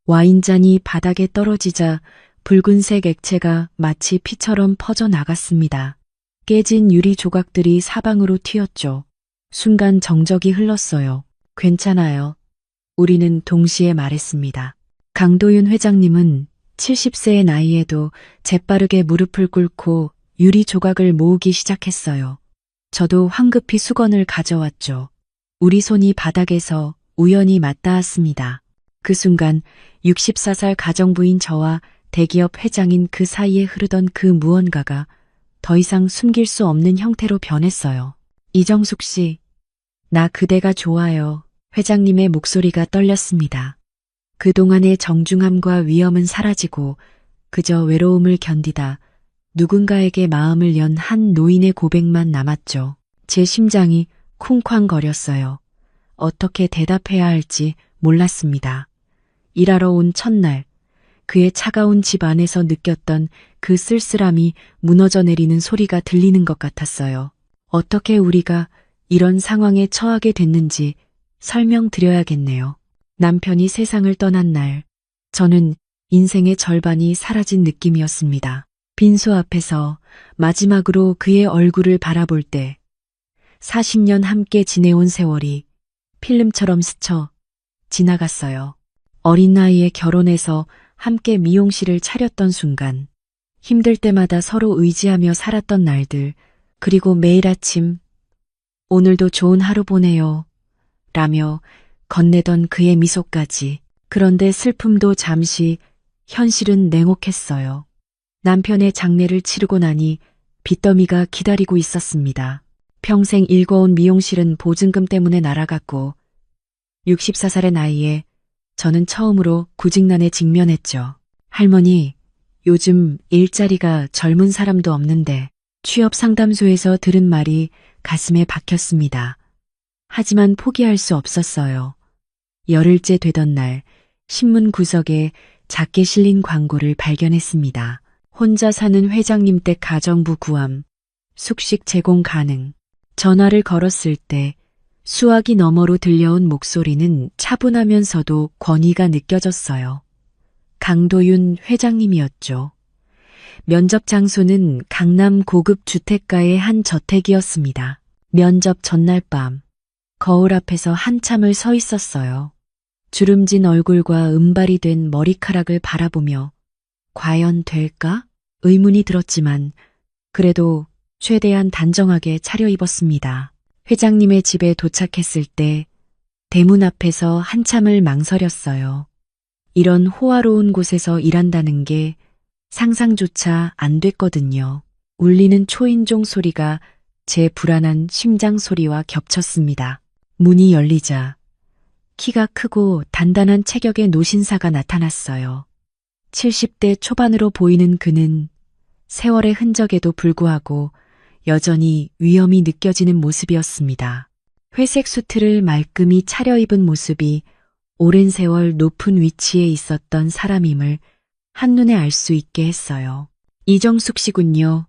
와인잔이 바닥에 떨어지자 붉은색 액체가 마치 피처럼 퍼져나갔습니다. 깨진 유리 조각들이 사방으로 튀었죠. 순간 정적이 흘렀어요. 괜찮아요. 우리는 동시에 말했습니다. 강도윤 회장님은 70세의 나이에도 재빠르게 무릎을 꿇고 유리 조각을 모으기 시작했어요. 저도 황급히 수건을 가져왔죠. 우리 손이 바닥에서 우연히 맞닿았습니다. 그 순간 64살 가정부인 저와 대기업 회장인 그 사이에 흐르던 그 무언가가 더 이상 숨길 수 없는 형태로 변했어요. 이정숙 씨, 나 그대가 좋아요. 회장님의 목소리가 떨렸습니다. 그동안의 정중함과 위엄은 사라지고 그저 외로움을 견디다 누군가에게 마음을 연 한 노인의 고백만 남았죠. 제 심장이 쿵쾅거렸어요. 어떻게 대답해야 할지 몰랐습니다. 일하러 온 첫날, 그의 차가운 집 안에서 느꼈던 그 쓸쓸함이 무너져 내리는 소리가 들리는 것 같았어요. 어떻게 우리가 이런 상황에 처하게 됐는지 설명드려야겠네요. 남편이 세상을 떠난 날, 저는 인생의 절반이 사라진 느낌이었습니다. 빈소 앞에서 마지막으로 그의 얼굴을 바라볼 때 40년 함께 지내온 세월이 필름처럼 스쳐 지나갔어요. 어린 나이에 결혼해서 함께 미용실을 차렸던 순간, 힘들 때마다 서로 의지하며 살았던 날들, 그리고 매일 아침 오늘도 좋은 하루 보내요 라며 건네던 그의 미소까지. 그런데 슬픔도 잠시, 현실은 냉혹했어요. 남편의 장례를 치르고 나니 빚더미가 기다리고 있었습니다. 평생 일궈온 미용실은 보증금 때문에 날아갔고 64살의 나이에 저는 처음으로 구직난에 직면했죠. 할머니, 요즘 일자리가 젊은 사람도 없는데. 취업 상담소에서 들은 말이 가슴에 박혔습니다. 하지만 포기할 수 없었어요. 열흘째 되던 날 신문 구석에 작게 실린 광고를 발견했습니다. 혼자 사는 회장님 댁 가정부 구함, 숙식 제공 가능. 전화를 걸었을 때 수화기 너머로 들려온 목소리는 차분하면서도 권위가 느껴졌어요. 강도윤 회장님이었죠. 면접 장소는 강남 고급 주택가의 한 저택이었습니다. 면접 전날 밤, 거울 앞에서 한참을 서 있었어요. 주름진 얼굴과 은발이 된 머리카락을 바라보며 과연 될까? 의문이 들었지만 그래도 최대한 단정하게 차려입었습니다. 회장님의 집에 도착했을 때 대문 앞에서 한참을 망설였어요. 이런 호화로운 곳에서 일한다는 게 상상조차 안 됐거든요. 울리는 초인종 소리가 제 불안한 심장 소리와 겹쳤습니다. 문이 열리자 키가 크고 단단한 체격의 노신사가 나타났어요. 70대 초반으로 보이는 그는 세월의 흔적에도 불구하고 여전히 위엄이 느껴지는 모습이었습니다. 회색 수트를 말끔히 차려입은 모습이 오랜 세월 높은 위치에 있었던 사람임을 한눈에 알 수 있게 했어요. 이정숙 씨군요.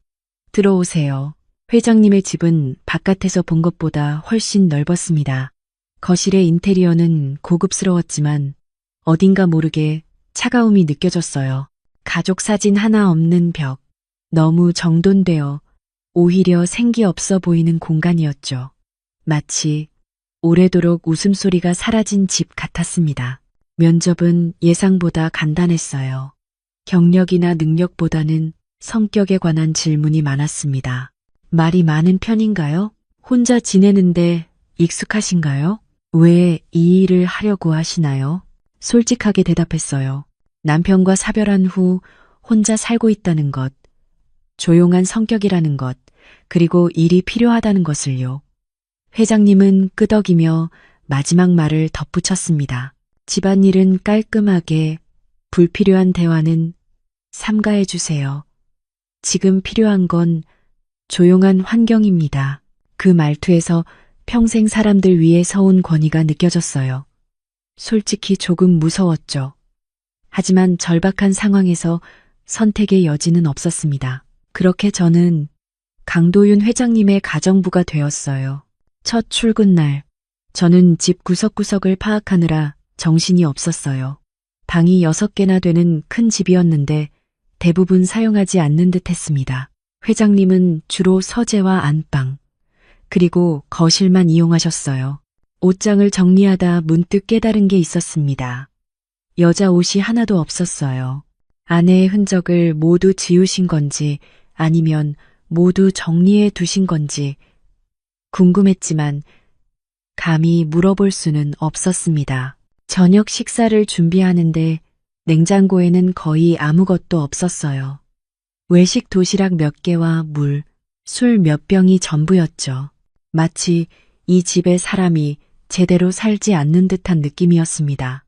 들어오세요. 회장님의 집은 바깥에서 본 것보다 훨씬 넓었습니다. 거실의 인테리어는 고급스러웠지만 어딘가 모르게 차가움이 느껴졌어요. 가족 사진 하나 없는 벽, 너무 정돈되어 오히려 생기 없어 보이는 공간이었죠. 마치 오래도록 웃음소리가 사라진 집 같았습니다. 면접은 예상보다 간단했어요. 경력이나 능력보다는 성격에 관한 질문이 많았습니다. 말이 많은 편인가요? 혼자 지내는데 익숙하신가요? 왜 이 일을 하려고 하시나요? 솔직하게 대답했어요. 남편과 사별한 후 혼자 살고 있다는 것, 조용한 성격이라는 것, 그리고 일이 필요하다는 것을요. 회장님은 끄덕이며 마지막 말을 덧붙였습니다. 집안일은 깔끔하게, 불필요한 대화는 삼가해 주세요. 지금 필요한 건 조용한 환경입니다. 그 말투에서 평생 사람들 위해 서온 권위가 느껴졌어요. 솔직히 조금 무서웠죠. 하지만 절박한 상황에서 선택의 여지는 없었습니다. 그렇게 저는 강도윤 회장님의 가정부가 되었어요. 첫 출근 날, 저는 집 구석구석을 파악하느라 정신이 없었어요. 방이 6개나 되는 큰 집이었는데 대부분 사용하지 않는 듯 했습니다. 회장님은 주로 서재와 안방, 그리고 거실만 이용하셨어요. 옷장을 정리하다 문득 깨달은 게 있었습니다. 여자 옷이 하나도 없었어요. 아내의 흔적을 모두 지우신 건지 아니면 모두 정리해 두신 건지 궁금했지만 감히 물어볼 수는 없었습니다. 저녁 식사를 준비하는데 냉장고에는 거의 아무것도 없었어요. 외식 도시락 몇 개와 물, 술 몇 병이 전부였죠. 마치 이 집의 사람이 제대로 살지 않는 듯한 느낌이었습니다.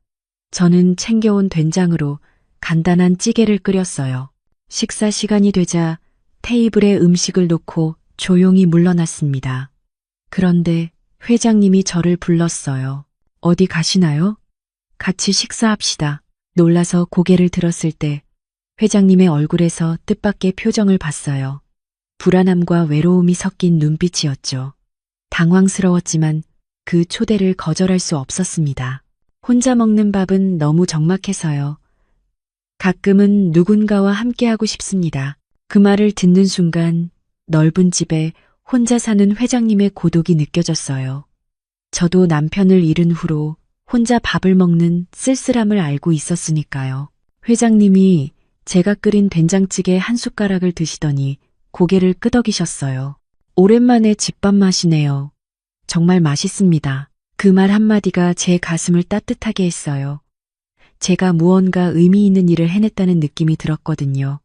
저는 챙겨온 된장으로 간단한 찌개를 끓였어요. 식사 시간이 되자 테이블에 음식을 놓고 조용히 물러났습니다. 그런데 회장님이 저를 불렀어요. 어디 가시나요? 같이 식사합시다. 놀라서 고개를 들었을 때 회장님의 얼굴에서 뜻밖의 표정을 봤어요. 불안함과 외로움이 섞인 눈빛이었죠. 당황스러웠지만 그 초대를 거절할 수 없었습니다. 혼자 먹는 밥은 너무 적막해서요. 가끔은 누군가와 함께하고 싶습니다. 그 말을 듣는 순간 넓은 집에 혼자 사는 회장님의 고독이 느껴졌어요. 저도 남편을 잃은 후로 혼자 밥을 먹는 쓸쓸함을 알고 있었으니까요. 회장님이 제가 끓인 된장찌개 한 숟가락을 드시더니 고개를 끄덕이셨어요. 오랜만에 집밥 맛이네요. 정말 맛있습니다. 그 말 한마디가 제 가슴을 따뜻하게 했어요. 제가 무언가 의미 있는 일을 해냈다는 느낌이 들었거든요.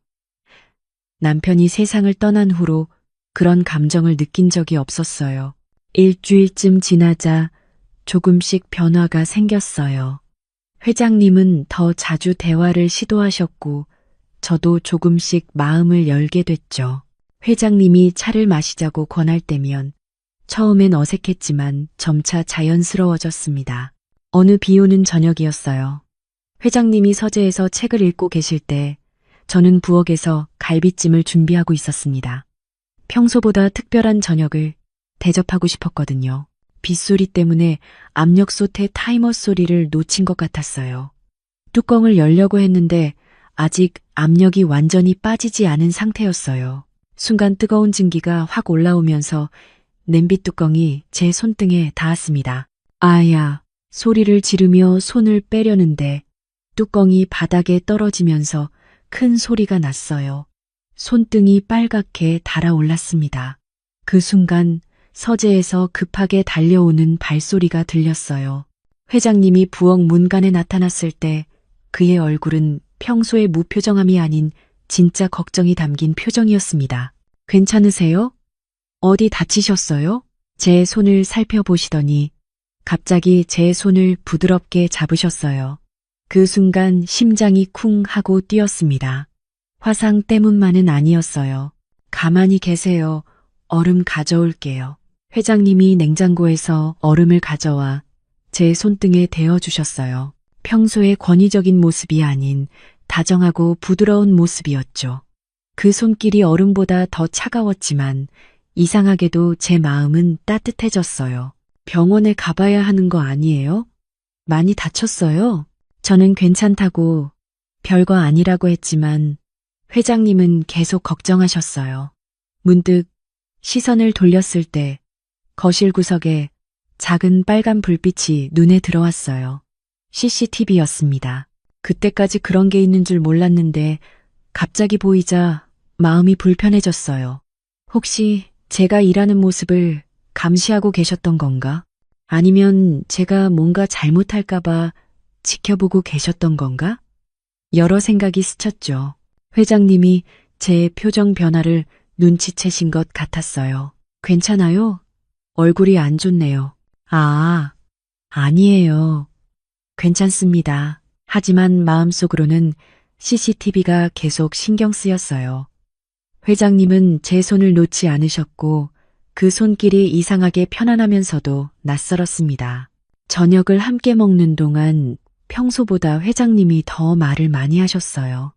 남편이 세상을 떠난 후로 그런 감정을 느낀 적이 없었어요. 일주일쯤 지나자 조금씩 변화가 생겼어요. 회장님은 더 자주 대화를 시도하셨고 저도 조금씩 마음을 열게 됐죠. 회장님이 차를 마시자고 권할 때면 처음엔 어색했지만 점차 자연스러워졌습니다. 어느 비 오는 저녁이었어요. 회장님이 서재에서 책을 읽고 계실 때 저는 부엌에서 갈비찜을 준비하고 있었습니다. 평소보다 특별한 저녁을 대접하고 싶었거든요. 빗소리 때문에 압력솥의 타이머 소리를 놓친 것 같았어요. 뚜껑을 열려고 했는데 아직 압력이 완전히 빠지지 않은 상태였어요. 순간 뜨거운 증기가 확 올라오면서 냄비 뚜껑이 제 손등에 닿았습니다. 아야, 소리를 지르며 손을 빼려는데 뚜껑이 바닥에 떨어지면서 큰 소리가 났어요. 손등이 빨갛게 달아올랐습니다. 그 순간 서재에서 급하게 달려오는 발소리가 들렸어요. 회장님이 부엌 문간에 나타났을 때 그의 얼굴은 평소의 무표정함이 아닌 진짜 걱정이 담긴 표정이었습니다. 괜찮으세요? 어디 다치셨어요? 제 손을 살펴보시더니 갑자기 제 손을 부드럽게 잡으셨어요. 그 순간 심장이 쿵 하고 뛰었습니다. 화상 때문만은 아니었어요. 가만히 계세요. 얼음 가져올게요. 회장님이 냉장고에서 얼음을 가져와 제 손등에 대어주셨어요. 평소의 권위적인 모습이 아닌 다정하고 부드러운 모습이었죠. 그 손길이 얼음보다 더 차가웠지만 이상하게도 제 마음은 따뜻해졌어요. 병원에 가봐야 하는 거 아니에요? 많이 다쳤어요? 저는 괜찮다고 별거 아니라고 했지만 회장님은 계속 걱정하셨어요. 문득 시선을 돌렸을 때 거실 구석에 작은 빨간 불빛이 눈에 들어왔어요. CCTV였습니다. 그때까지 그런 게 있는 줄 몰랐는데 갑자기 보이자 마음이 불편해졌어요. 혹시 제가 일하는 모습을 감시하고 계셨던 건가? 아니면 제가 뭔가 잘못할까봐 지켜보고 계셨던 건가? 여러 생각이 스쳤죠. 회장님이 제 표정 변화를 눈치채신 것 같았어요. 괜찮아요? 얼굴이 안 좋네요. 아, 아니에요. 괜찮습니다. 하지만 마음속으로는 CCTV가 계속 신경 쓰였어요. 회장님은 제 손을 놓지 않으셨고 그 손길이 이상하게 편안하면서도 낯설었습니다. 저녁을 함께 먹는 동안 평소보다 회장님이 더 말을 많이 하셨어요.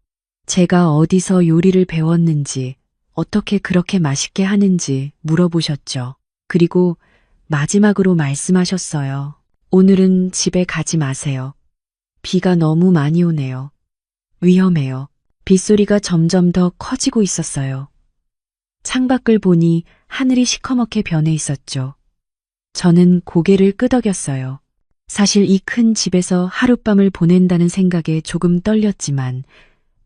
제가 어디서 요리를 배웠는지, 어떻게 그렇게 맛있게 하는지 물어보셨죠. 그리고 마지막으로 말씀하셨어요. 오늘은 집에 가지 마세요. 비가 너무 많이 오네요. 위험해요. 빗소리가 점점 더 커지고 있었어요. 창밖을 보니 하늘이 시커멓게 변해 있었죠. 저는 고개를 끄덕였어요. 사실 이 큰 집에서 하룻밤을 보낸다는 생각에 조금 떨렸지만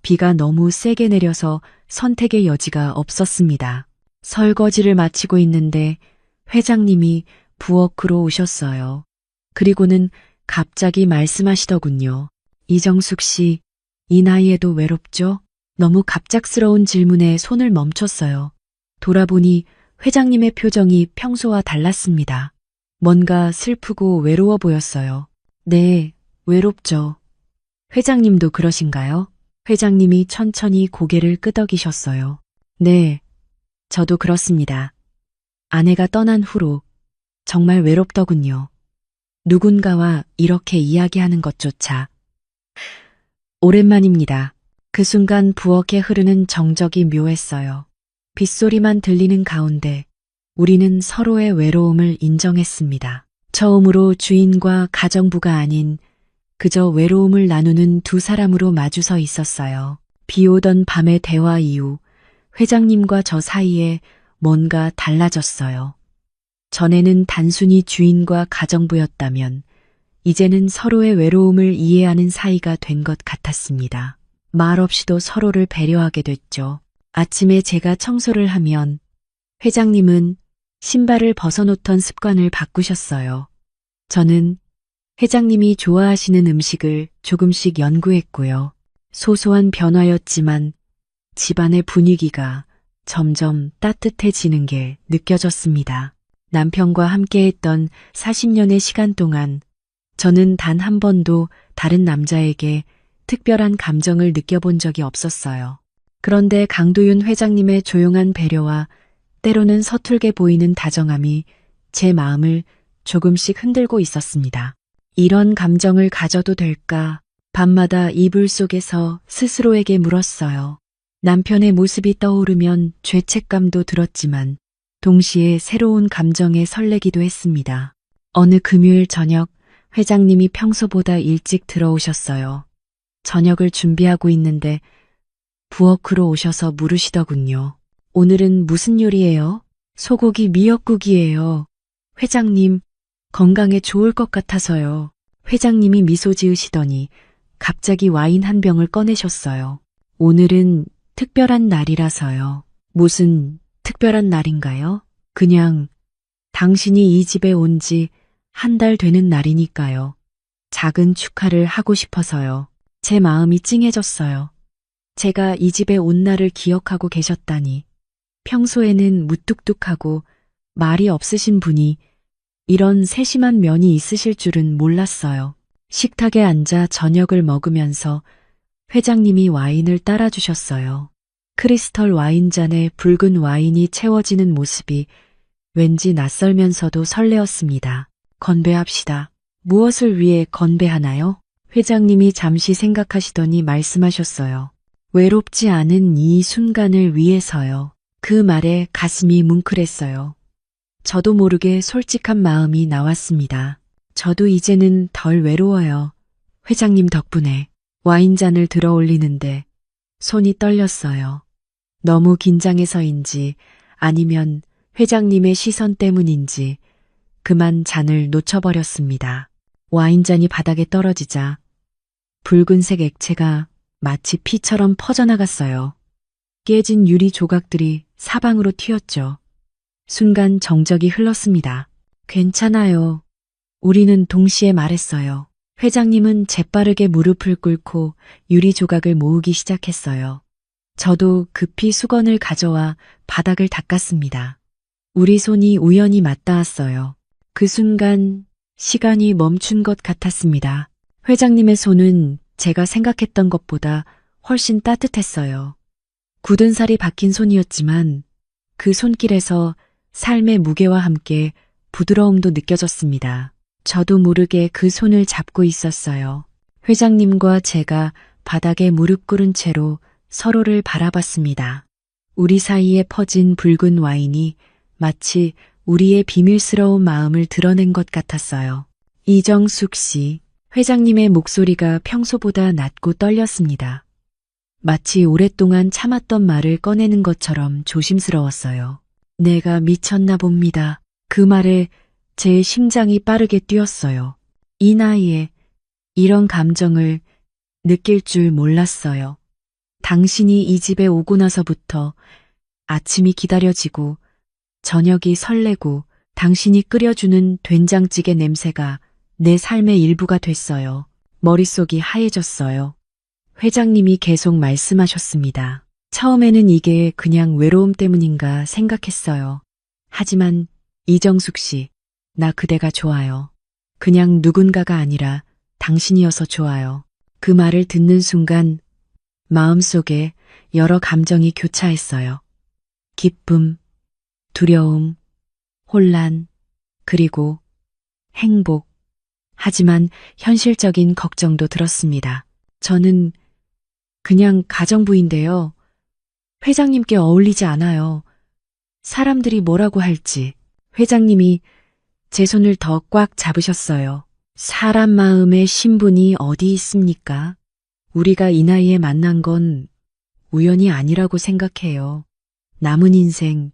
비가 너무 세게 내려서 선택의 여지가 없었습니다. 설거지를 마치고 있는데 회장님이 부엌으로 오셨어요. 그리고는 갑자기 말씀하시더군요. 이정숙 씨, 이 나이에도 외롭죠? 너무 갑작스러운 질문에 손을 멈췄어요. 돌아보니 회장님의 표정이 평소와 달랐습니다. 뭔가 슬프고 외로워 보였어요. 네, 외롭죠. 회장님도 그러신가요? 회장님이 천천히 고개를 끄덕이셨어요. 네, 저도 그렇습니다. 아내가 떠난 후로 정말 외롭더군요. 누군가와 이렇게 이야기하는 것조차. 오랜만입니다. 그 순간 부엌에 흐르는 정적이 묘했어요. 빗소리만 들리는 가운데 우리는 서로의 외로움을 인정했습니다. 처음으로 주인과 가정부가 아닌 그저 외로움을 나누는 두 사람으로 마주서 있었어요. 비 오던 밤의 대화 이후 회장님과 저 사이에 뭔가 달라졌어요. 전에는 단순히 주인과 가정부였다면 이제는 서로의 외로움을 이해하는 사이가 된 것 같았습니다. 말없이도 서로를 배려하게 됐죠. 아침에 제가 청소를 하면 회장님은 신발을 벗어놓던 습관을 바꾸셨어요. 저는 회장님이 좋아하시는 음식을 조금씩 연구했고요. 소소한 변화였지만 집안의 분위기가 점점 따뜻해지는 게 느껴졌습니다. 남편과 함께했던 40년의 시간 동안 저는 단 한 번도 다른 남자에게 특별한 감정을 느껴본 적이 없었어요. 그런데 강도윤 회장님의 조용한 배려와 때로는 서툴게 보이는 다정함이 제 마음을 조금씩 흔들고 있었습니다. 이런 감정을 가져도 될까? 밤마다 이불 속에서 스스로에게 물었어요. 남편의 모습이 떠오르면 죄책감도 들었지만 동시에 새로운 감정에 설레기도 했습니다. 어느 금요일 저녁 회장님이 평소보다 일찍 들어오셨어요. 저녁을 준비하고 있는데 부엌으로 오셔서 물으시더군요. 오늘은 무슨 요리예요? 소고기 미역국이에요. 회장님, 건강에 좋을 것 같아서요. 회장님이 미소 지으시더니 갑자기 와인 한 병을 꺼내셨어요. 오늘은 특별한 날이라서요. 무슨 특별한 날인가요? 그냥 당신이 이 집에 온 지 한 달 되는 날이니까요. 작은 축하를 하고 싶어서요. 제 마음이 찡해졌어요. 제가 이 집에 온 날을 기억하고 계셨다니. 평소에는 무뚝뚝하고 말이 없으신 분이 이런 세심한 면이 있으실 줄은 몰랐어요. 식탁에 앉아 저녁을 먹으면서 회장님이 와인을 따라주셨어요. 크리스털 와인잔에 붉은 와인이 채워지는 모습이 왠지 낯설면서도 설레었습니다. 건배합시다. 무엇을 위해 건배하나요? 회장님이 잠시 생각하시더니 말씀하셨어요. 외롭지 않은 이 순간을 위해서요. 그 말에 가슴이 뭉클했어요. 저도 모르게 솔직한 마음이 나왔습니다. 저도 이제는 덜 외로워요. 회장님 덕분에. 와인잔을 들어 올리는데 손이 떨렸어요. 너무 긴장해서인지 아니면 회장님의 시선 때문인지 그만 잔을 놓쳐버렸습니다. 와인잔이 바닥에 떨어지자 붉은색 액체가 마치 피처럼 퍼져나갔어요. 깨진 유리 조각들이 사방으로 튀었죠. 순간 정적이 흘렀습니다. 괜찮아요. 우리는 동시에 말했어요. 회장님은 재빠르게 무릎을 꿇고 유리 조각을 모으기 시작했어요. 저도 급히 수건을 가져와 바닥을 닦았습니다. 우리 손이 우연히 맞닿았어요. 그 순간 시간이 멈춘 것 같았습니다. 회장님의 손은 제가 생각했던 것보다 훨씬 따뜻했어요. 굳은 살이 박힌 손이었지만 그 손길에서 삶의 무게와 함께 부드러움도 느껴졌습니다. 저도 모르게 그 손을 잡고 있었어요. 회장님과 제가 바닥에 무릎 꿇은 채로 서로를 바라봤습니다. 우리 사이에 퍼진 붉은 와인이 마치 우리의 비밀스러운 마음을 드러낸 것 같았어요. 이정숙 씨, 회장님의 목소리가 평소보다 낮고 떨렸습니다. 마치 오랫동안 참았던 말을 꺼내는 것처럼 조심스러웠어요. 내가 미쳤나 봅니다. 그 말에 제 심장이 빠르게 뛰었어요. 이 나이에 이런 감정을 느낄 줄 몰랐어요. 당신이 이 집에 오고 나서부터 아침이 기다려지고 저녁이 설레고 당신이 끓여주는 된장찌개 냄새가 내 삶의 일부가 됐어요. 머릿속이 하얘졌어요. 회장님이 계속 말씀하셨습니다. 처음에는 이게 그냥 외로움 때문인가 생각했어요. 하지만 이정숙 씨, 나 그대가 좋아요. 그냥 누군가가 아니라 당신이어서 좋아요. 그 말을 듣는 순간 마음속에 여러 감정이 교차했어요. 기쁨, 두려움, 혼란, 그리고 행복. 하지만 현실적인 걱정도 들었습니다. 저는 그냥 가정부인데요. 회장님께 어울리지 않아요. 사람들이 뭐라고 할지. 회장님이 제 손을 더 꽉 잡으셨어요. 사람 마음의 신분이 어디 있습니까? 우리가 이 나이에 만난 건 우연이 아니라고 생각해요. 남은 인생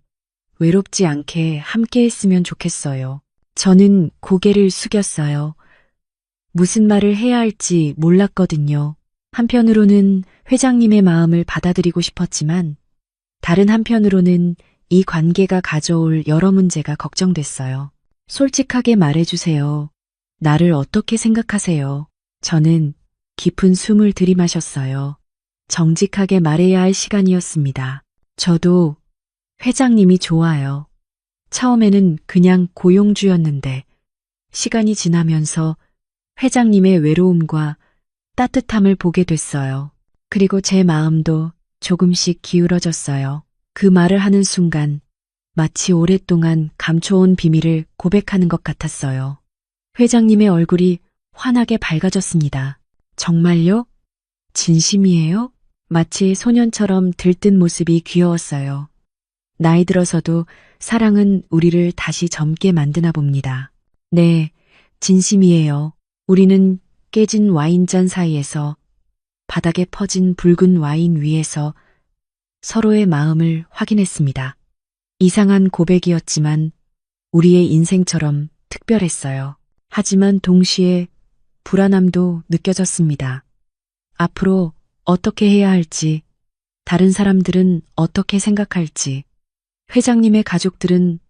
외롭지 않게 함께 했으면 좋겠어요. 저는 고개를 숙였어요. 무슨 말을 해야 할지 몰랐거든요. 한편으로는 회장님의 마음을 받아들이고 싶었지만 다른 한편으로는 이 관계가 가져올 여러 문제가 걱정됐어요. 솔직하게 말해주세요. 나를 어떻게 생각하세요? 저는 깊은 숨을 들이마셨어요. 정직하게 말해야 할 시간이었습니다. 저도 회장님이 좋아요. 처음에는 그냥 고용주였는데 시간이 지나면서 회장님의 외로움과 따뜻함을 보게 됐어요. 그리고 제 마음도 조금씩 기울어졌어요. 그 말을 하는 순간 마치 오랫동안 감춰온 비밀을 고백하는 것 같았어요. 회장님의 얼굴이 환하게 밝아졌습니다. 정말요? 진심이에요? 마치 소년처럼 들뜬 모습이 귀여웠어요. 나이 들어서도 사랑은 우리를 다시 젊게 만드나 봅니다. 네, 진심이에요. 우리는 깨진 와인잔 사이에서 바닥에 퍼진 붉은 와인 위에서 서로의 마음을 확인했습니다. 이상한 고백이었지만 우리의 인생처럼 특별했어요. 하지만 동시에 불안함도 느껴졌습니다. 앞으로 어떻게 해야 할지, 다른 사람들은 어떻게 생각할지, 회장님의 가족들은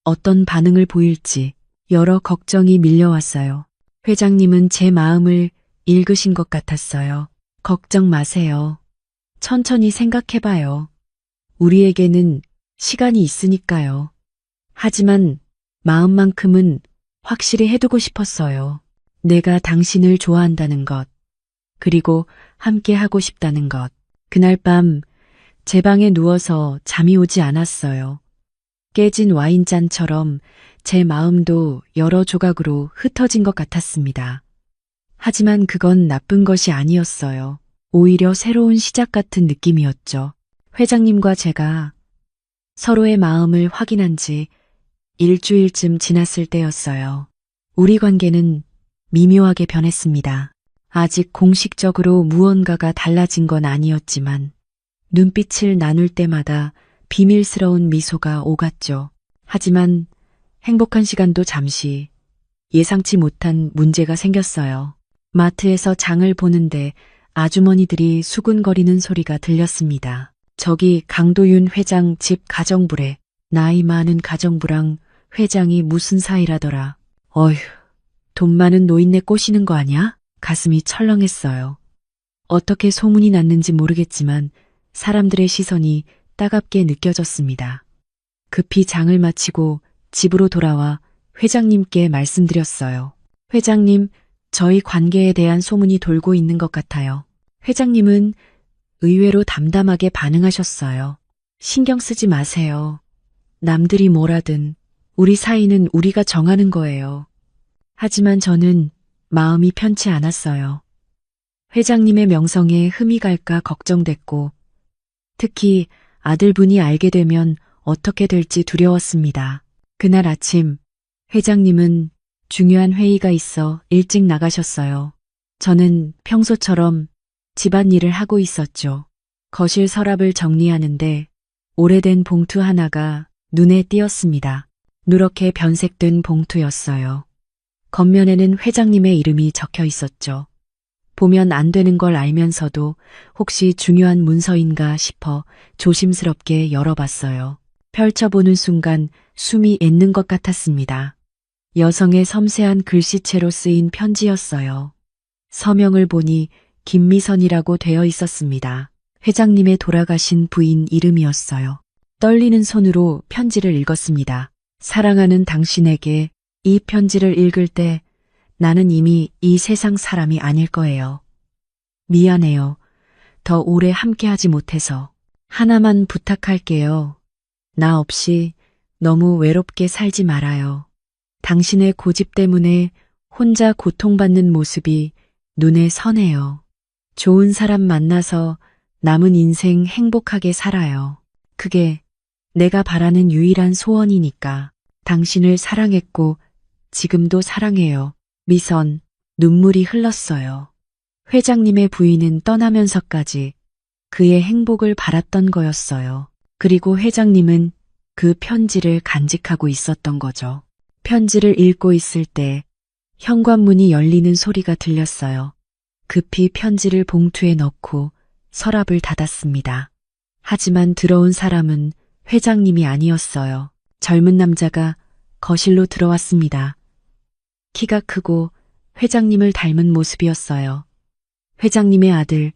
어떤 반응을 보일지 여러 걱정이 밀려왔어요. 회장님은 제 마음을 읽으신 것 같았어요. 걱정 마세요. 천천히 생각해봐요. 우리에게는 시간이 있으니까요. 하지만 마음만큼은 확실히 해두고 싶었어요. 내가 당신을 좋아한다는 것, 그리고 함께 하고 싶다는 것. 그날 밤 제 방에 누워서 잠이 오지 않았어요. 깨진 와인잔처럼 제 마음도 여러 조각으로 흩어진 것 같았습니다. 하지만 그건 나쁜 것이 아니었어요. 오히려 새로운 시작 같은 느낌이었죠. 회장님과 제가 서로의 마음을 확인한 지 일주일쯤 지났을 때였어요. 우리 관계는 미묘하게 변했습니다. 아직 공식적으로 무언가가 달라진 건 아니었지만 눈빛을 나눌 때마다 비밀스러운 미소가 오갔죠. 하지만 행복한 시간도 잠시 예상치 못한 문제가 생겼어요. 마트에서 장을 보는데 아주머니들이 수군거리는 소리가 들렸습니다. 저기 강도윤 회장 집 가정부래. 나이 많은 가정부랑 회장이 무슨 사이라더라. 어휴, 돈 많은 노인네 꼬시는 거 아냐? 가슴이 철렁했어요. 어떻게 소문이 났는지 모르겠지만 사람들의 시선이 따갑게 느껴졌습니다. 급히 장을 마치고 집으로 돌아와 회장님께 말씀드렸어요. 회장님, 저희 관계에 대한 소문이 돌고 있는 것 같아요. 회장님은 의외로 담담하게 반응하셨어요. 신경 쓰지 마세요. 남들이 뭐라든 우리 사이는 우리가 정하는 거예요. 하지만 저는 마음이 편치 않았어요. 회장님의 명성에 흠이 갈까 걱정됐고 특히 아들분이 알게 되면 어떻게 될지 두려웠습니다. 그날 아침 회장님은 중요한 회의가 있어 일찍 나가셨어요. 저는 평소처럼 집안일을 하고 있었죠. 거실 서랍을 정리하는데 오래된 봉투 하나가 눈에 띄었습니다. 누렇게 변색된 봉투였어요. 겉면에는 회장님의 이름이 적혀 있었죠. 보면 안 되는 걸 알면서도 혹시 중요한 문서인가 싶어 조심스럽게 열어봤어요. 펼쳐보는 순간 숨이 멎는 것 같았습니다. 여성의 섬세한 글씨체로 쓰인 편지였어요. 서명을 보니 김미선이라고 되어 있었습니다. 회장님의 돌아가신 부인 이름이었어요. 떨리는 손으로 편지를 읽었습니다. 사랑하는 당신에게 이 편지를 읽을 때 나는 이미 이 세상 사람이 아닐 거예요. 미안해요. 더 오래 함께하지 못해서. 하나만 부탁할게요. 나 없이 너무 외롭게 살지 말아요. 당신의 고집 때문에 혼자 고통받는 모습이 눈에 선해요. 좋은 사람 만나서 남은 인생 행복하게 살아요. 그게 내가 바라는 유일한 소원이니까. 당신을 사랑했고 지금도 사랑해요. 미선, 눈물이 흘렀어요. 회장님의 부인은 떠나면서까지 그의 행복을 바랐던 거였어요. 그리고 회장님은 그 편지를 간직하고 있었던 거죠. 편지를 읽고 있을 때 현관문이 열리는 소리가 들렸어요. 급히 편지를 봉투에 넣고 서랍을 닫았습니다. 하지만 들어온 사람은 회장님이 아니었어요. 젊은 남자가 거실로 들어왔습니다. 키가 크고 회장님을 닮은 모습이었어요. 회장님의 아들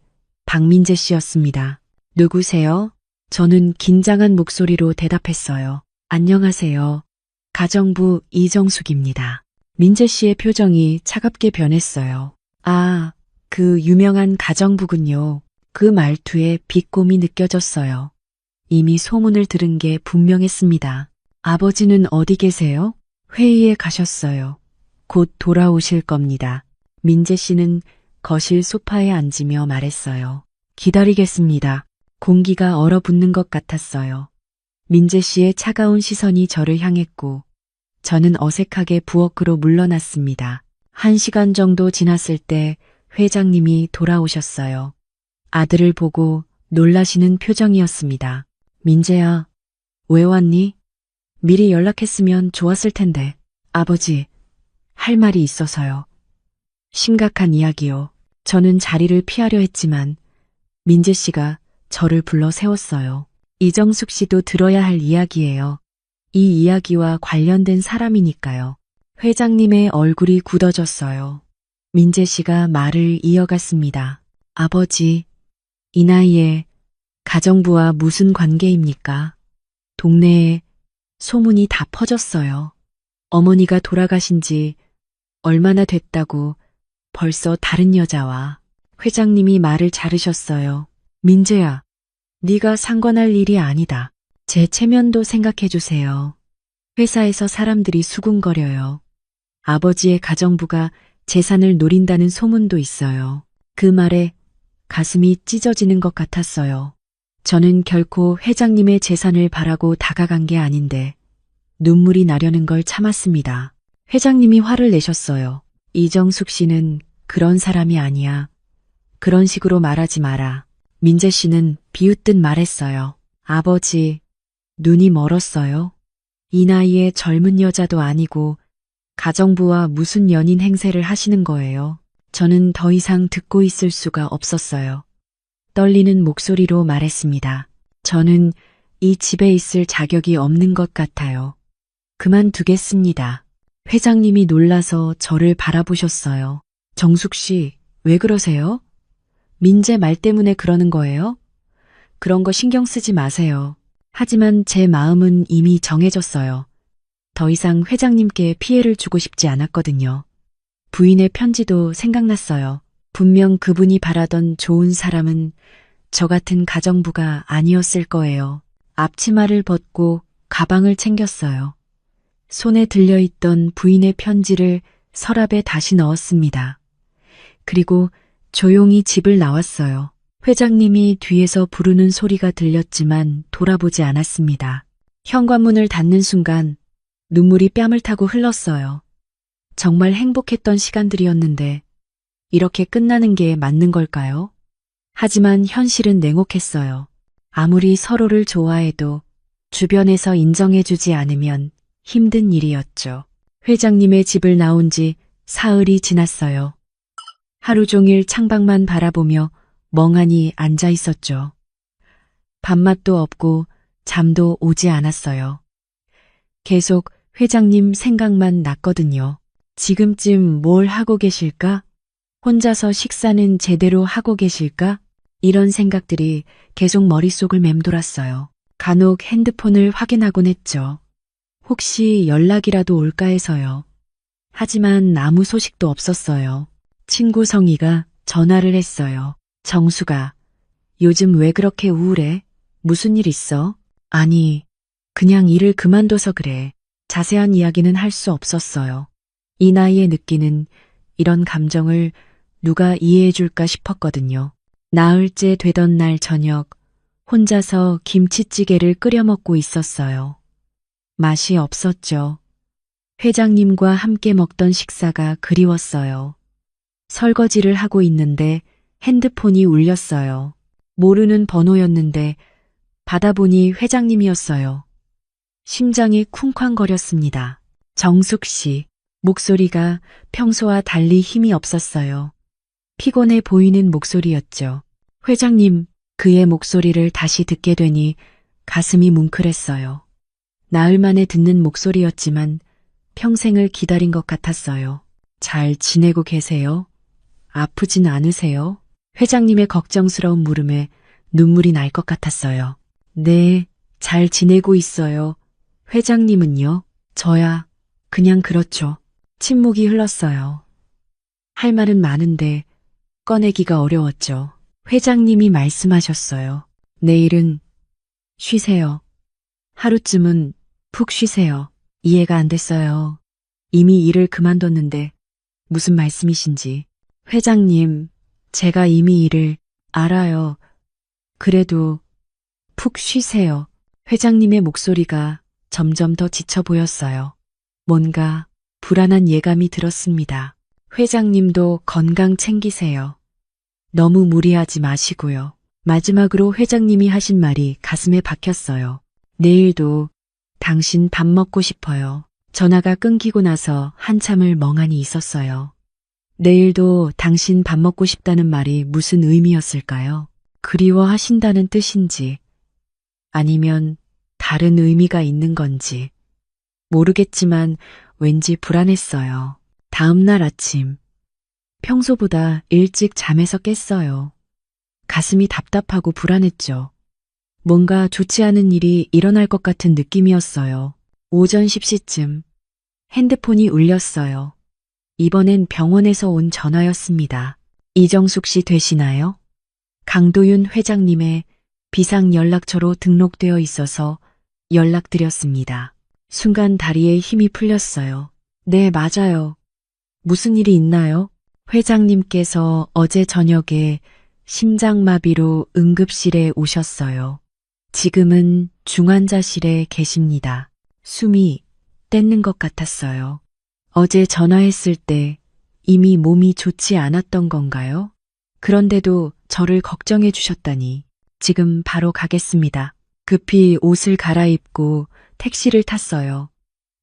박민재 씨였습니다. 누구세요? 저는 긴장한 목소리로 대답했어요. 안녕하세요. 가정부 이정숙입니다. 민재 씨의 표정이 차갑게 변했어요. 아, 그 유명한 가정부군요. 그 말투에 비꼼이 느껴졌어요. 이미 소문을 들은 게 분명했습니다. 아버지는 어디 계세요? 회의에 가셨어요. 곧 돌아오실 겁니다. 민재 씨는 거실 소파에 앉으며 말했어요. 기다리겠습니다. 공기가 얼어붙는 것 같았어요. 민재 씨의 차가운 시선이 저를 향했고 저는 어색하게 부엌으로 물러났습니다. 1시간 정도 지났을 때 회장님이 돌아오셨어요. 아들을 보고 놀라시는 표정이었습니다. 민재야, 왜 왔니? 미리 연락했으면 좋았을 텐데. 아버지, 할 말이 있어서요. 심각한 이야기요. 저는 자리를 피하려 했지만 민재 씨가 저를 불러 세웠어요. 이정숙 씨도 들어야 할 이야기예요. 이 이야기와 관련된 사람이니까요. 회장님의 얼굴이 굳어졌어요. 민재 씨가 말을 이어갔습니다. 아버지, 이 나이에 가정부와 무슨 관계입니까? 동네에 소문이 다 퍼졌어요. 어머니가 돌아가신 지 얼마나 됐다고 벌써 다른 여자와. 회장님이 말을 자르셨어요. 민재야, 네가 상관할 일이 아니다. 제 체면도 생각해 주세요. 회사에서 사람들이 수군거려요. 아버지의 가정부가 재산을 노린다는 소문도 있어요. 그 말에 가슴이 찢어지는 것 같았어요. 저는 결코 회장님의 재산을 바라고 다가간 게 아닌데 눈물이 나려는 걸 참았습니다. 회장님이 화를 내셨어요. 이정숙 씨는 그런 사람이 아니야. 그런 식으로 말하지 마라. 민재 씨는 비웃듯 말했어요. 아버지, 눈이 멀었어요. 이 나이에 젊은 여자도 아니고 가정부와 무슨 연인 행세를 하시는 거예요. 저는 더 이상 듣고 있을 수가 없었어요. 떨리는 목소리로 말했습니다. 저는 이 집에 있을 자격이 없는 것 같아요. 그만두겠습니다. 회장님이 놀라서 저를 바라보셨어요. 정숙 씨, 왜 그러세요? 민재 말 때문에 그러는 거예요? 그런 거 신경 쓰지 마세요. 하지만 제 마음은 이미 정해졌어요. 더 이상 회장님께 피해를 주고 싶지 않았거든요. 부인의 편지도 생각났어요. 분명 그분이 바라던 좋은 사람은 저 같은 가정부가 아니었을 거예요. 앞치마를 벗고 가방을 챙겼어요. 손에 들려있던 부인의 편지를 서랍에 다시 넣었습니다. 그리고 조용히 집을 나왔어요. 회장님이 뒤에서 부르는 소리가 들렸지만 돌아보지 않았습니다. 현관문을 닫는 순간 눈물이 뺨을 타고 흘렀어요. 정말 행복했던 시간들이었는데 이렇게 끝나는 게 맞는 걸까요? 하지만 현실은 냉혹했어요. 아무리 서로를 좋아해도 주변에서 인정해주지 않으면 힘든 일이었죠. 회장님의 집을 나온 지 사흘이 지났어요. 하루 종일 창밖만 바라보며 멍하니 앉아 있었죠. 밥맛도 없고 잠도 오지 않았어요. 계속 회장님 생각만 났거든요. 지금쯤 뭘 하고 계실까? 혼자서 식사는 제대로 하고 계실까? 이런 생각들이 계속 머릿속을 맴돌았어요. 간혹 핸드폰을 확인하곤 했죠. 혹시 연락이라도 올까 해서요. 하지만 아무 소식도 없었어요. 친구 성희가 전화를 했어요. 정수가, 요즘 왜 그렇게 우울해? 무슨 일 있어? 아니, 그냥 일을 그만둬서 그래. 자세한 이야기는 할 수 없었어요. 이 나이에 느끼는 이런 감정을 누가 이해해 줄까 싶었거든요. 나흘째 되던 날 저녁, 혼자서 김치찌개를 끓여 먹고 있었어요. 맛이 없었죠. 회장님과 함께 먹던 식사가 그리웠어요. 설거지를 하고 있는데 핸드폰이 울렸어요. 모르는 번호였는데 받아보니 회장님이었어요. 심장이 쿵쾅거렸습니다. 정숙 씨, 목소리가 평소와 달리 힘이 없었어요. 피곤해 보이는 목소리였죠. 회장님, 그의 목소리를 다시 듣게 되니 가슴이 뭉클했어요. 나흘 만에 듣는 목소리였지만 평생을 기다린 것 같았어요. 잘 지내고 계세요? 아프진 않으세요? 회장님의 걱정스러운 물음에 눈물이 날 것 같았어요. 네, 잘 지내고 있어요. 회장님은요? 저야 그냥 그렇죠. 침묵이 흘렀어요. 할 말은 많은데 꺼내기가 어려웠죠. 회장님이 말씀하셨어요. 내일은 쉬세요. 하루쯤은 푹 쉬세요. 이해가 안 됐어요. 이미 일을 그만뒀는데 무슨 말씀이신지. 회장님, 제가 이미 일을 알아요. 그래도 푹 쉬세요. 회장님의 목소리가 점점 더 지쳐 보였어요. 뭔가 불안한 예감이 들었습니다. 회장님도 건강 챙기세요. 너무 무리하지 마시고요. 마지막으로 회장님이 하신 말이 가슴에 박혔어요. 내일도 당신 밥 먹고 싶어요. 전화가 끊기고 나서 한참을 멍하니 있었어요. 내일도 당신 밥 먹고 싶다는 말이 무슨 의미였을까요? 그리워하신다는 뜻인지 아니면 다른 의미가 있는 건지 모르겠지만 왠지 불안했어요. 다음 날 아침, 평소보다 일찍 잠에서 깼어요. 가슴이 답답하고 불안했죠. 뭔가 좋지 않은 일이 일어날 것 같은 느낌이었어요. 오전 10시쯤 핸드폰이 울렸어요. 이번엔 병원에서 온 전화였습니다. 이정숙 씨 되시나요? 강도윤 회장님의 비상연락처로 등록되어 있어서 연락드렸습니다. 순간 다리에 힘이 풀렸어요. 네, 맞아요. 무슨 일이 있나요? 회장님께서 어제 저녁에 심장마비로 응급실에 오셨어요. 지금은 중환자실에 계십니다. 숨이 뗀는 것 같았어요. 어제 전화했을 때 이미 몸이 좋지 않았던 건가요? 그런데도 저를 걱정해 주셨다니. 지금 바로 가겠습니다. 급히 옷을 갈아입고 택시를 탔어요.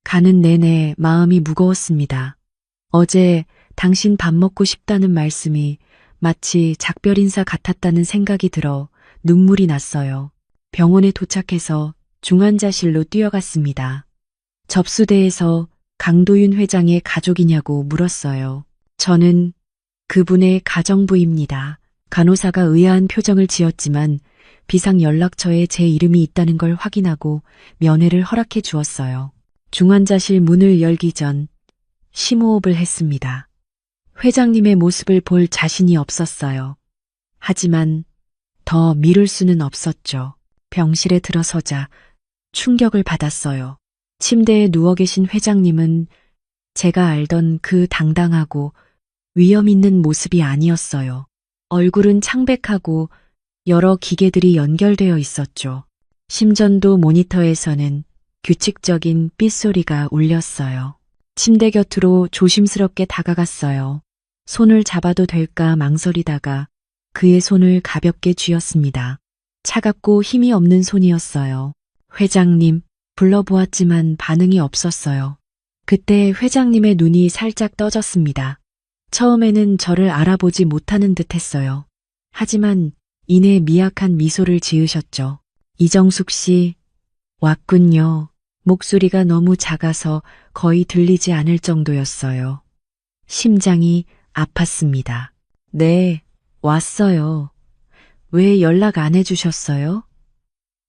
가는 내내 마음이 무거웠습니다. 어제 당신 밥 먹고 싶다는 말씀이 마치 작별 인사 같았다는 생각이 들어 눈물이 났어요. 병원에 도착해서 중환자실로 뛰어갔습니다. 접수대에서 강도윤 회장의 가족이냐고 물었어요. 저는 그분의 가정부입니다. 간호사가 의아한 표정을 지었지만 비상연락처에 제 이름이 있다는 걸 확인하고 면회를 허락해 주었어요. 중환자실 문을 열기 전 심호흡을 했습니다. 회장님의 모습을 볼 자신이 없었어요. 하지만 더 미룰 수는 없었죠. 병실에 들어서자 충격을 받았어요. 침대에 누워 계신 회장님은 제가 알던 그 당당하고 위험 있는 모습이 아니었어요. 얼굴은 창백하고 여러 기계들이 연결되어 있었죠. 심전도 모니터에서는 규칙적인 삐소리가 울렸어요. 침대 곁으로 조심스럽게 다가갔어요. 손을 잡아도 될까 망설이다가 그의 손을 가볍게 쥐었습니다. 차갑고 힘이 없는 손이었어요. 회장님, 불러보았지만 반응이 없었어요. 그때 회장님의 눈이 살짝 떠졌습니다. 처음에는 저를 알아보지 못하는 듯 했어요. 하지만 이내 미약한 미소를 지으셨죠. 이정숙 씨, 왔군요. 목소리가 너무 작아서 거의 들리지 않을 정도였어요. 심장이 아팠습니다. 네, 왔어요. 왜 연락 안 해주셨어요?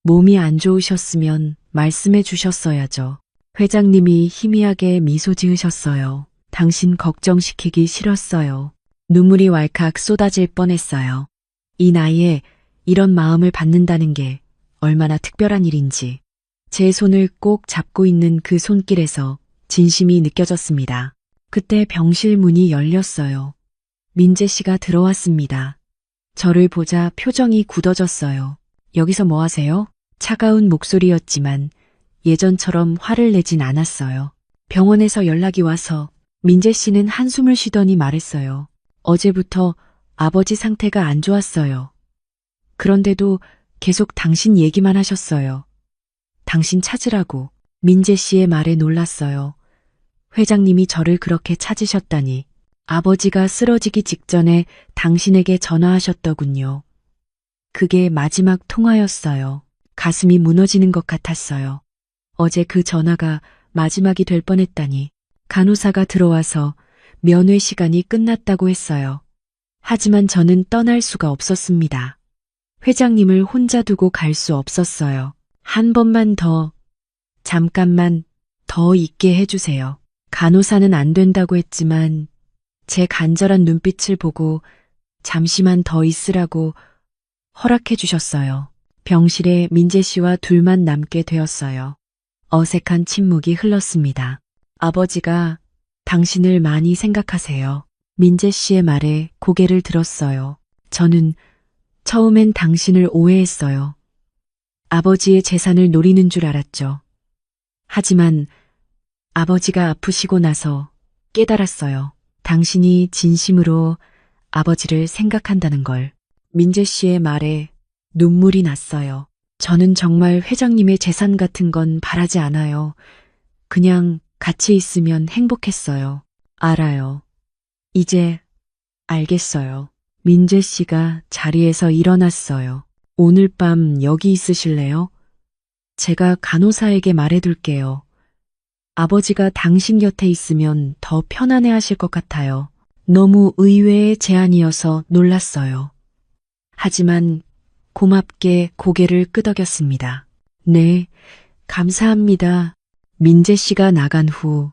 몸이 안 좋으셨으면 말씀해 주셨어야죠. 회장님이 희미하게 미소 지으셨어요. 당신 걱정시키기 싫었어요. 눈물이 왈칵 쏟아질 뻔했어요. 이 나이에 이런 마음을 받는다는 게 얼마나 특별한 일인지. 제 손을 꼭 잡고 있는 그 손길에서 진심이 느껴졌습니다. 그때 병실 문이 열렸어요. 민재 씨가 들어왔습니다. 저를 보자 표정이 굳어졌어요. 여기서 뭐 하세요? 차가운 목소리였지만 예전처럼 화를 내진 않았어요. 병원에서 연락이 와서 민재 씨는 한숨을 쉬더니 말했어요. 어제부터 아버지 상태가 안 좋았어요. 그런데도 계속 당신 얘기만 하셨어요. 당신 찾으라고. 민재 씨의 말에 놀랐어요. 회장님이 저를 그렇게 찾으셨다니. 아버지가 쓰러지기 직전에 당신에게 전화하셨더군요. 그게 마지막 통화였어요. 가슴이 무너지는 것 같았어요. 어제 그 전화가 마지막이 될 뻔했다니. 간호사가 들어와서 면회 시간이 끝났다고 했어요. 하지만 저는 떠날 수가 없었습니다. 회장님을 혼자 두고 갈 수 없었어요. 한 번만 더, 잠깐만 더 있게 해주세요. 간호사는 안 된다고 했지만 제 간절한 눈빛을 보고 잠시만 더 있으라고 허락해 주셨어요. 병실에 민재 씨와 둘만 남게 되었어요. 어색한 침묵이 흘렀습니다. 아버지가 당신을 많이 생각하세요. 민재 씨의 말에 고개를 들었어요. 저는 처음엔 당신을 오해했어요. 아버지의 재산을 노리는 줄 알았죠. 하지만 아버지가 아프시고 나서 깨달았어요. 당신이 진심으로 아버지를 생각한다는 걸. 민재 씨의 말에 눈물이 났어요. 저는 정말 회장님의 재산 같은 건 바라지 않아요. 그냥 같이 있으면 행복했어요. 알아요. 이제 알겠어요. 민재 씨가 자리에서 일어났어요. 오늘 밤 여기 있으실래요? 제가 간호사에게 말해둘게요. 아버지가 당신 곁에 있으면 더 편안해 하실 것 같아요. 너무 의외의 제안이어서 놀랐어요. 하지만 고맙게 고개를 끄덕였습니다. 네, 감사합니다. 민재 씨가 나간 후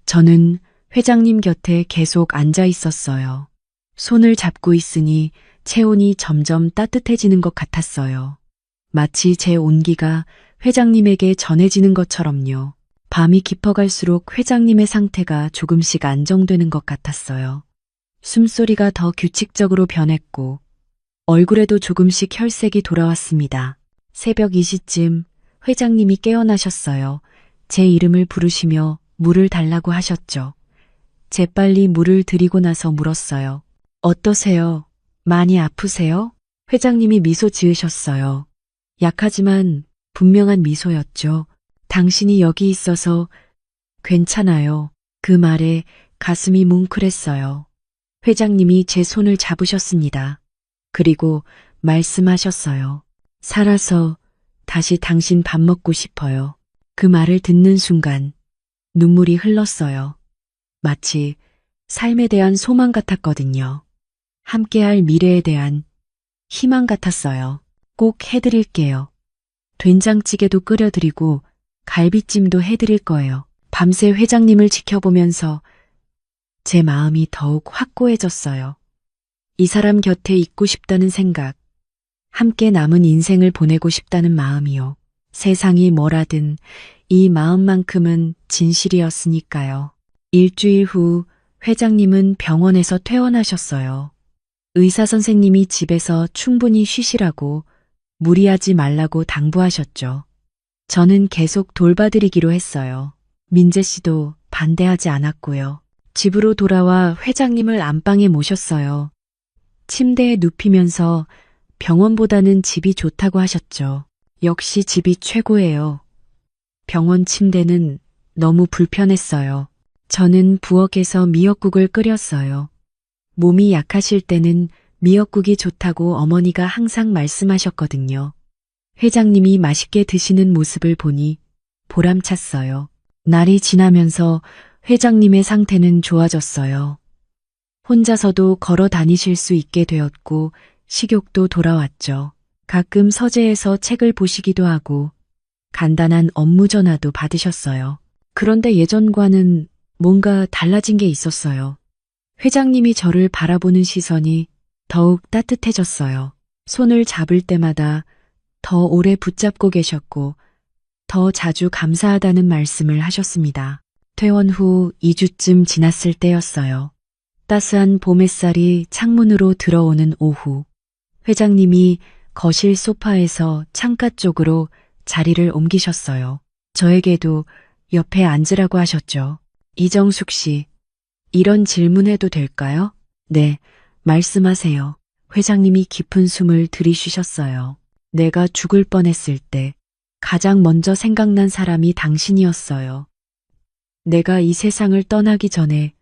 저는 회장님 곁에 계속 앉아 있었어요. 손을 잡고 있으니 체온이 점점 따뜻해지는 것 같았어요. 마치 제 온기가 회장님에게 전해지는 것처럼요. 밤이 깊어갈수록 회장님의 상태가 조금씩 안정되는 것 같았어요. 숨소리가 더 규칙적으로 변했고 얼굴에도 조금씩 혈색이 돌아왔습니다. 새벽 2시쯤 회장님이 깨어나셨어요. 제 이름을 부르시며 물을 달라고 하셨죠. 재빨리 물을 드리고 나서 물었어요. 어떠세요? 많이 아프세요? 회장님이 미소 지으셨어요. 약하지만 분명한 미소였죠. 당신이 여기 있어서 괜찮아요. 그 말에 가슴이 뭉클했어요. 회장님이 제 손을 잡으셨습니다. 그리고 말씀하셨어요. 살아서 다시 당신 밥 먹고 싶어요. 그 말을 듣는 순간 눈물이 흘렀어요. 마치 삶에 대한 소망 같았거든요. 함께할 미래에 대한 희망 같았어요. 꼭 해드릴게요. 된장찌개도 끓여드리고 갈비찜도 해드릴 거예요. 밤새 회장님을 지켜보면서 제 마음이 더욱 확고해졌어요. 이 사람 곁에 있고 싶다는 생각, 함께 남은 인생을 보내고 싶다는 마음이요. 세상이 뭐라든 이 마음만큼은 진실이었으니까요. 일주일 후 회장님은 병원에서 퇴원하셨어요. 의사 선생님이 집에서 충분히 쉬시라고 무리하지 말라고 당부하셨죠. 저는 계속 돌봐드리기로 했어요. 민재 씨도 반대하지 않았고요. 집으로 돌아와 회장님을 안방에 모셨어요. 침대에 눕히면서 병원보다는 집이 좋다고 하셨죠. 역시 집이 최고예요. 병원 침대는 너무 불편했어요. 저는 부엌에서 미역국을 끓였어요. 몸이 약하실 때는 미역국이 좋다고 어머니가 항상 말씀하셨거든요. 회장님이 맛있게 드시는 모습을 보니 보람찼어요. 날이 지나면서 회장님의 상태는 좋아졌어요. 혼자서도 걸어 다니실 수 있게 되었고 식욕도 돌아왔죠. 가끔 서재에서 책을 보시기도 하고 간단한 업무 전화도 받으셨어요. 그런데 예전과는 뭔가 달라진 게 있었어요. 회장님이 저를 바라보는 시선이 더욱 따뜻해졌어요. 손을 잡을 때마다 더 오래 붙잡고 계셨고 더 자주 감사하다는 말씀을 하셨습니다. 퇴원 후 2주쯤 지났을 때였어요. 따스한 봄 햇살이 창문으로 들어오는 오후. 회장님이 거실 소파에서 창가 쪽으로 자리를 옮기셨어요. 저에게도 옆에 앉으라고 하셨죠. 이정숙 씨, 이런 질문해도 될까요? 네, 말씀하세요. 회장님이 깊은 숨을 들이쉬셨어요. 내가 죽을 뻔했을 때 가장 먼저 생각난 사람이 당신이었어요. 내가 이 세상을 떠나기 전에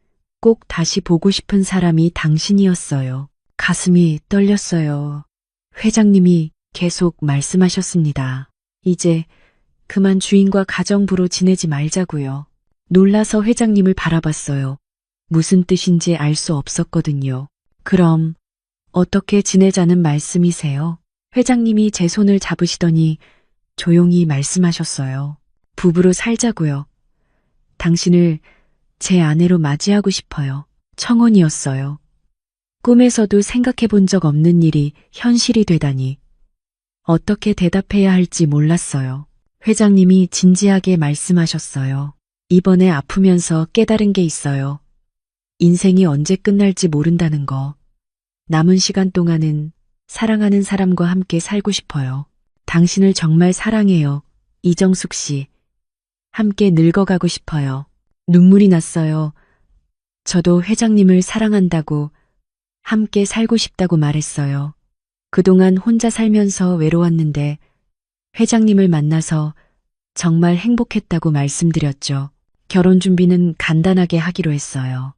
꼭 다시 보고 싶은 사람이 당신이었어요. 가슴이 떨렸어요. 회장님이 계속 말씀하셨습니다. 이제 그만 주인과 가정부로 지내지 말자고요. 놀라서 회장님을 바라봤어요. 무슨 뜻인지 알 수 없었거든요. 그럼 어떻게 지내자는 말씀이세요? 회장님이 제 손을 잡으시더니 조용히 말씀하셨어요. 부부로 살자고요. 당신을 제 아내로 맞이하고 싶어요. 청혼이었어요. 꿈에서도 생각해 본 적 없는 일이 현실이 되다니. 어떻게 대답해야 할지 몰랐어요. 회장님이 진지하게 말씀하셨어요. 이번에 아프면서 깨달은 게 있어요. 인생이 언제 끝날지 모른다는 거. 남은 시간 동안은 사랑하는 사람과 함께 살고 싶어요. 당신을 정말 사랑해요. 이정숙 씨. 함께 늙어가고 싶어요. 눈물이 났어요. 저도 회장님을 사랑한다고, 함께 살고 싶다고 말했어요. 그동안 혼자 살면서 외로웠는데 회장님을 만나서 정말 행복했다고 말씀드렸죠. 결혼 준비는 간단하게 하기로 했어요.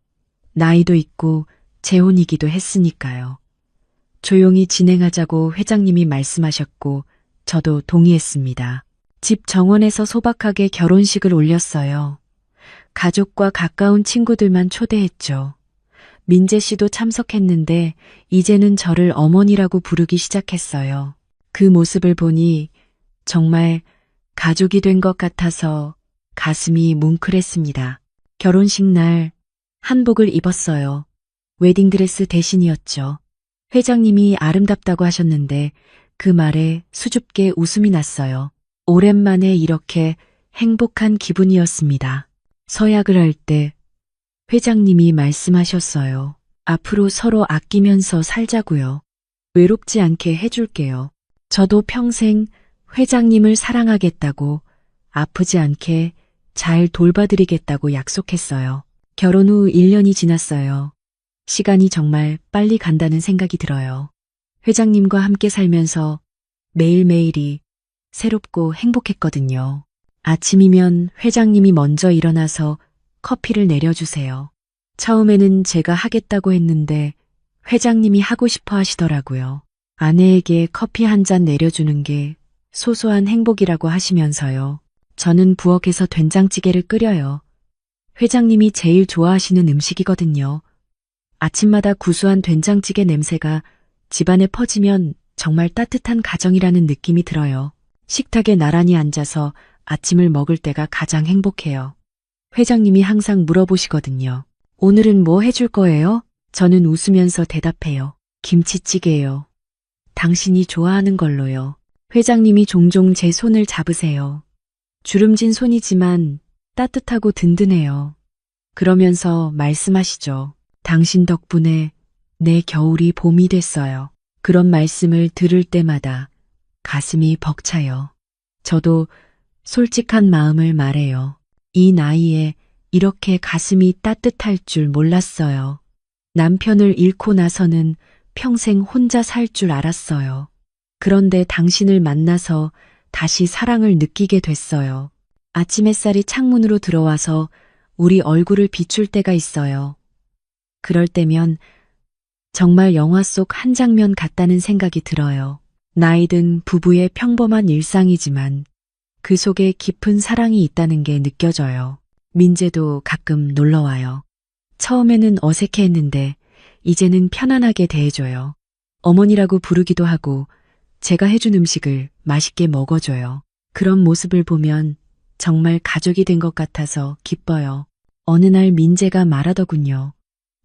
나이도 있고 재혼이기도 했으니까요. 조용히 진행하자고 회장님이 말씀하셨고 저도 동의했습니다. 집 정원에서 소박하게 결혼식을 올렸어요. 가족과 가까운 친구들만 초대했죠. 민재 씨도 참석했는데 이제는 저를 어머니라고 부르기 시작했어요. 그 모습을 보니 정말 가족이 된 것 같아서 가슴이 뭉클했습니다. 결혼식 날 한복을 입었어요. 웨딩드레스 대신이었죠. 회장님이 아름답다고 하셨는데 그 말에 수줍게 웃음이 났어요. 오랜만에 이렇게 행복한 기분이었습니다. 서약을 할 때 회장님이 말씀하셨어요. 앞으로 서로 아끼면서 살자고요. 외롭지 않게 해줄게요. 저도 평생 회장님을 사랑하겠다고, 아프지 않게 잘 돌봐드리겠다고 약속했어요. 결혼 후 1년이 지났어요. 시간이 정말 빨리 간다는 생각이 들어요. 회장님과 함께 살면서 매일매일이 새롭고 행복했거든요. 아침이면 회장님이 먼저 일어나서 커피를 내려주세요. 처음에는 제가 하겠다고 했는데 회장님이 하고 싶어 하시더라고요. 아내에게 커피 한 잔 내려주는 게 소소한 행복이라고 하시면서요. 저는 부엌에서 된장찌개를 끓여요. 회장님이 제일 좋아하시는 음식이거든요. 아침마다 구수한 된장찌개 냄새가 집안에 퍼지면 정말 따뜻한 가정이라는 느낌이 들어요. 식탁에 나란히 앉아서 아침을 먹을 때가 가장 행복해요. 회장님이 항상 물어보시거든요. 오늘은 뭐 해줄 거예요? 저는 웃으면서 대답해요. 김치찌개요. 당신이 좋아하는 걸로요. 회장님이 종종 제 손을 잡으세요. 주름진 손이지만 따뜻하고 든든해요. 그러면서 말씀하시죠. 당신 덕분에 내 겨울이 봄이 됐어요. 그런 말씀을 들을 때마다 가슴이 벅차요. 저도 솔직한 마음을 말해요. 이 나이에 이렇게 가슴이 따뜻할 줄 몰랐어요. 남편을 잃고 나서는 평생 혼자 살 줄 알았어요. 그런데 당신을 만나서 다시 사랑을 느끼게 됐어요. 아침 햇살이 창문으로 들어와서 우리 얼굴을 비출 때가 있어요. 그럴 때면 정말 영화 속 한 장면 같다는 생각이 들어요. 나이든 부부의 평범한 일상이지만 그 속에 깊은 사랑이 있다는 게 느껴져요. 민재도 가끔 놀러와요. 처음에는 어색해했는데 이제는 편안하게 대해줘요. 어머니라고 부르기도 하고 제가 해준 음식을 맛있게 먹어줘요. 그런 모습을 보면 정말 가족이 된 것 같아서 기뻐요. 어느 날 민재가 말하더군요.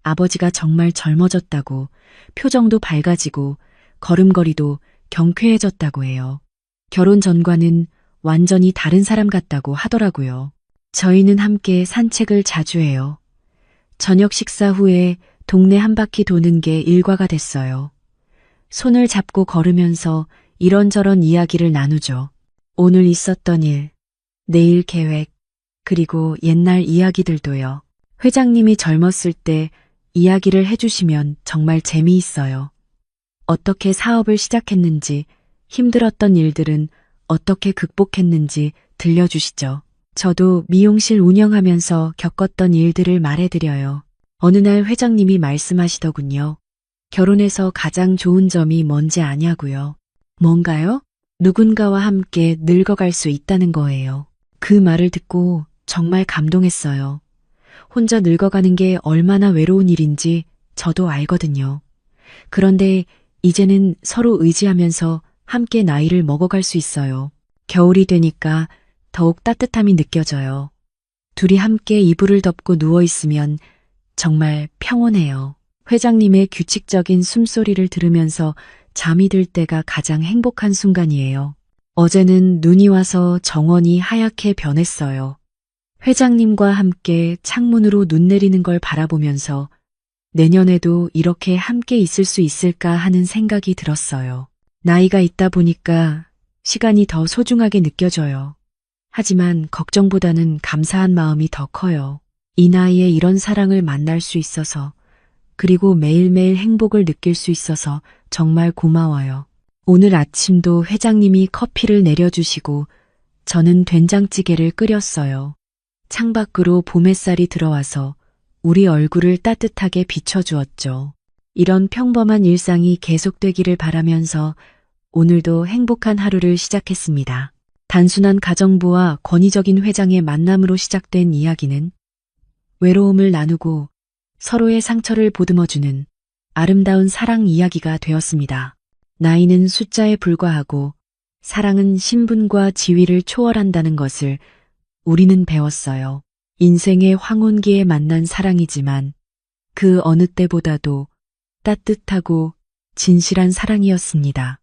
아버지가 정말 젊어졌다고, 표정도 밝아지고 걸음걸이도 경쾌해졌다고 해요. 결혼 전과는 완전히 다른 사람 같다고 하더라고요. 저희는 함께 산책을 자주 해요. 저녁 식사 후에 동네 한 바퀴 도는 게 일과가 됐어요. 손을 잡고 걸으면서 이런저런 이야기를 나누죠. 오늘 있었던 일, 내일 계획, 그리고 옛날 이야기들도요. 회장님이 젊었을 때 이야기를 해주시면 정말 재미있어요. 어떻게 사업을 시작했는지, 힘들었던 일들은 어떻게 극복했는지 들려주시죠. 저도 미용실 운영하면서 겪었던 일들을 말해드려요. 어느 날 회장님이 말씀하시더군요. 결혼해서 가장 좋은 점이 뭔지 아냐고요. 뭔가요? 누군가와 함께 늙어갈 수 있다는 거예요. 그 말을 듣고 정말 감동했어요. 혼자 늙어가는 게 얼마나 외로운 일인지 저도 알거든요. 그런데 이제는 서로 의지하면서 함께 나이를 먹어갈 수 있어요. 겨울이 되니까 더욱 따뜻함이 느껴져요. 둘이 함께 이불을 덮고 누워있으면 정말 평온해요. 회장님의 규칙적인 숨소리를 들으면서 잠이 들 때가 가장 행복한 순간이에요. 어제는 눈이 와서 정원이 하얗게 변했어요. 회장님과 함께 창문으로 눈 내리는 걸 바라보면서 내년에도 이렇게 함께 있을 수 있을까 하는 생각이 들었어요. 나이가 있다 보니까 시간이 더 소중하게 느껴져요. 하지만 걱정보다는 감사한 마음이 더 커요. 이 나이에 이런 사랑을 만날 수 있어서, 그리고 매일매일 행복을 느낄 수 있어서 정말 고마워요. 오늘 아침도 회장님이 커피를 내려주시고 저는 된장찌개를 끓였어요. 창밖으로 봄 햇살이 들어와서 우리 얼굴을 따뜻하게 비춰주었죠. 이런 평범한 일상이 계속되기를 바라면서 오늘도 행복한 하루를 시작했습니다. 단순한 가정부와 권위적인 회장의 만남으로 시작된 이야기는 외로움을 나누고 서로의 상처를 보듬어주는 아름다운 사랑 이야기가 되었습니다. 나이는 숫자에 불과하고 사랑은 신분과 지위를 초월한다는 것을 우리는 배웠어요. 인생의 황혼기에 만난 사랑이지만 그 어느 때보다도 따뜻하고 진실한 사랑이었습니다.